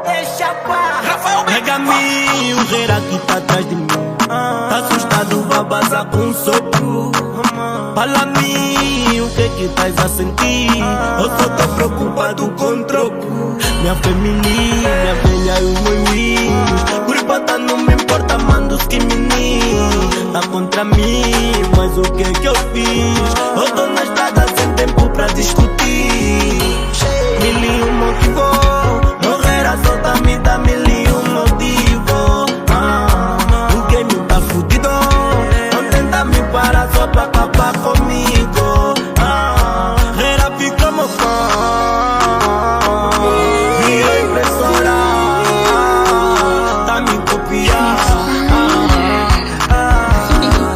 deixa pá. Nega-me, o rei aqui tá atrás de mim. Tá assustado, vai bazar com um sopro. Fala-me, o que estás a sentir? Eu só tô preocupado com troco. Minha feminina, minha velha e os moinhos. Por bota não me importa, mando os que menino. Tá contra mim, mas o que eu fiz? Eu tô na estrada sem tempo pra discutir.